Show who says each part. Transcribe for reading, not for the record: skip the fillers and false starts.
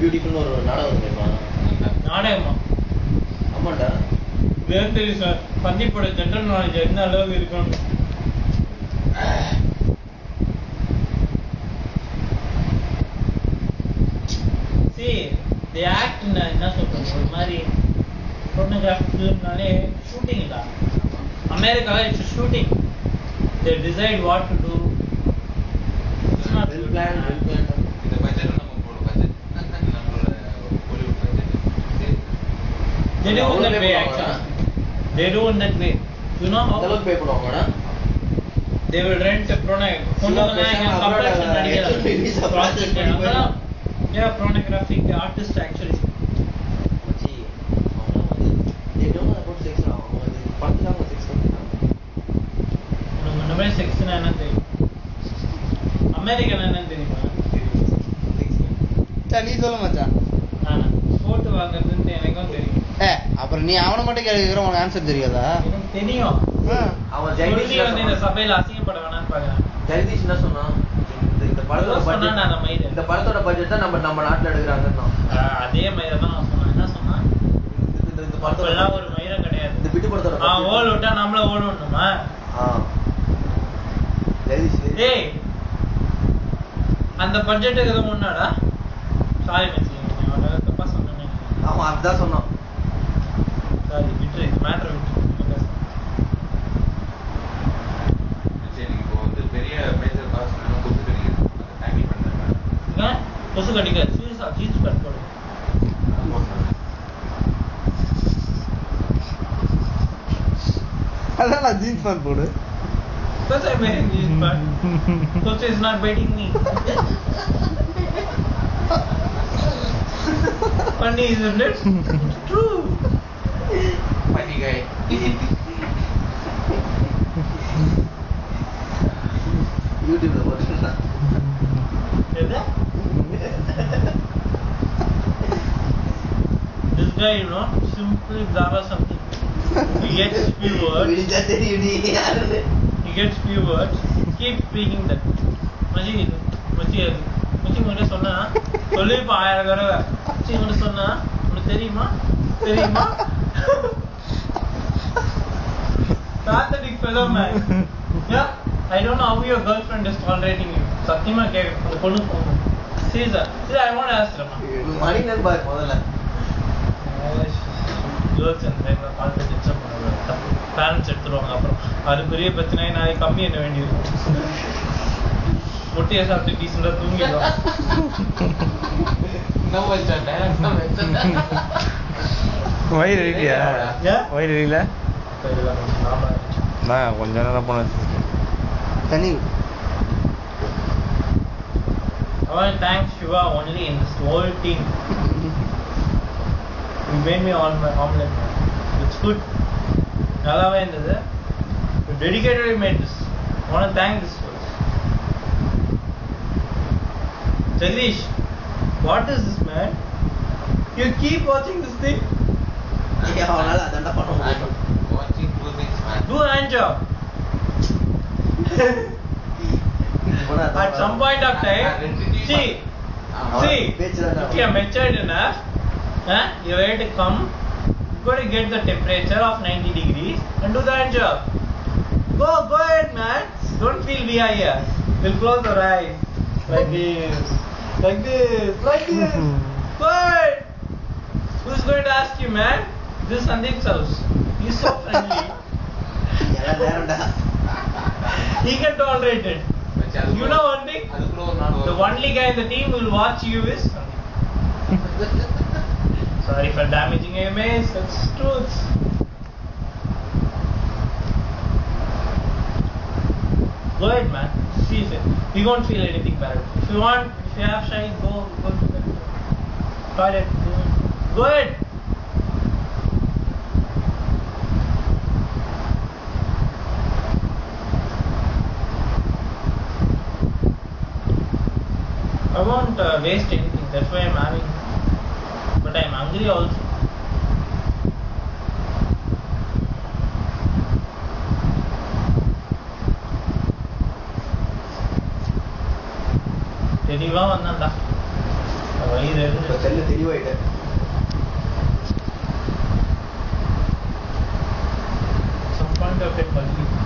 Speaker 1: பியூட்டிஃபுல்னு ஒரு நாடகம் தெரியுமா?
Speaker 2: நாடகமா?
Speaker 1: ஆமாண்டா.
Speaker 2: வேறு தெரியும் சார். சந்தீப்போட ஜென்ரல் நாலேஜ் என்ன அளவுக்கு இருக்கணும். See, they act in என்ன சொல்றது, ஒரு மாதிரி pornographic filmனாலே shooting இல்ல. அமெரிக்கால it's shooting. They decide what to do. It's not
Speaker 1: well planned.
Speaker 3: இந்த பட்ஜெட் நம்ம போற பட்ஜெட் நம்மளோட Bollywood budget.
Speaker 2: They do in that way actually. They do in that way. You know how
Speaker 1: அதெல்லாம் பே பண்ணுவாங்கடா.
Speaker 2: they will rent a compulsion நடிகர். Yeah, pornographic artist actually.
Speaker 1: மச்சி அவங்க வந்து they don't know about sex. அவங்க வந்து படத்துல அவங்க செக்ஸ் பண்ணிட்டாங்க.
Speaker 2: நம்ம செக்ஸ்னா என்ன தெரியும்? அமெரிக்கன் என்னன்னு தெரியுமா?
Speaker 4: நீ சொல்ல மச்சான்.
Speaker 2: ஆனா போட்டு வாங்குறதுன்னு எனக்கும் தெரியும்.
Speaker 4: அப்புறம் நீ அவனை மட்டும் கேட்கிற உனக்கு ஆன்சர் தெரியாதா?
Speaker 2: எனக்கு தெரியும்.
Speaker 1: அவன் ஜெகதீஷ்
Speaker 2: வந்து இந்த சபையில அசிங்கப்பட வேணாம்னு பாக்குறேன்.
Speaker 1: ஜெகதீஷ் என்ன சொன்னா? இந்த படத்தோட பட்ஜெட் இந்த படத்தோட பட்ஜெட் தான் நம்ம நாட்டுல எடுக்கறாங்கன்னு.
Speaker 2: அதே மயிரை தான் நான் சொன்னேன். என்ன சொன்னா?
Speaker 1: இந்த படத்தோட
Speaker 2: எல்லாம் ஒரு மயிரை கிடையாது.
Speaker 1: இந்த பிட்டு படத்தோட
Speaker 2: ஓல் விட்டா நம்மள ஓடணுமா?
Speaker 1: ஜெகதீஷ்
Speaker 2: டேய் அந்த பட்ஜெட்டுக்கு எதுவும் ஒண்ணாடா? சாரி மச்சி, நான் தப்பா சொன்னேன்.
Speaker 1: ஆமா அதான் சொன்னான்.
Speaker 2: சாரி விட்டு இது மேட்டர் விட்டு.
Speaker 3: சரி இப்போ வந்து பெரிய மேஜர் காஸ்ட் கொசு கடிக்குது. அதை டேக்கிள் பண்றாங்க.
Speaker 2: கொசு கடிக்காது. சீரியஸா ஜீன்ஸ் பேண்ட் போடு.
Speaker 4: அதான் நான் ஜீன்ஸ் பேண்ட் போடு.
Speaker 2: Because I'm wearing jeans pant. Kosu is not biting me. Funny, isn't it? It's true.
Speaker 3: Funny guy.
Speaker 1: யூடியூப்ல போட்டுடா.
Speaker 2: எது? This guy, you know, simply Zara something. He gets few words.
Speaker 1: விடிஞ்சா தெரியுடி யாரு.
Speaker 2: He gets few words. Keep speaking that. மச்சி உங்கள்கிட்ட சொன்னா சொல்லிப்பா 1000 தடவை. மச்சி உங்கள்கிட்ட சொன்னா உனக்கு தெரியுமா? Pathetic fellow man. Yeah, I don't know how your girlfriend is tolerating you. சத்தியமா கேட்க அந்த பொண்ணு போகணும். Caesar, I want to ask you.
Speaker 1: மணிநன் பாய் முதல்ல.
Speaker 2: Girls and men are always disturb பண்ணுவாங்க. பேரண்ட்ஸ் எடுத்துருவாங்க. அப்புறம் அது பெரிய பிரச்சனை. நான் கம்மி என்ன வேண்டியிருக்கும். முட்டையை சாப்பிட்டு டீசெண்டா தூங்கிடும்.
Speaker 4: வயிறு இல்லையா? வயிறு இல்லை. நான் கொஞ்ச நேரம் போன தனி.
Speaker 2: I want to thank Shiva only in this whole team. You made me all my omelette. It's good. நல்லாவே இருந்தது. You dedicatedly made this. I want to thank this person. Jagdish, what is this, man? You keep watching this thing?
Speaker 1: அவனால அதான்டா பண்ண முடியும்.
Speaker 3: Watching two things, man.
Speaker 2: Do a hand job. At some point of time, see, if you are matured enough, you have to come, you got to get the temperature of 90 degrees and do the hand job. Go ahead, man. Don't feel we are here. We'll close our eyes. Like this. Go ahead. Who's going to ask you, man? This is Sandeep's house. He's so friendly. He can tolerate it. You know one thing? The only guy in the team who will watch you is Sandeep. Sorry for damaging your image. That's truth. Go ahead, man. See it. You won't feel anything bad. If you have shy, go to the toilet. Go ahead. I won't waste anything. That's why I'm having. But I'm hungry also. தெளிவா வந்தான்டா. வயிறு
Speaker 1: இப்போ cell தெளிவாயிட்டு
Speaker 2: some point of it must be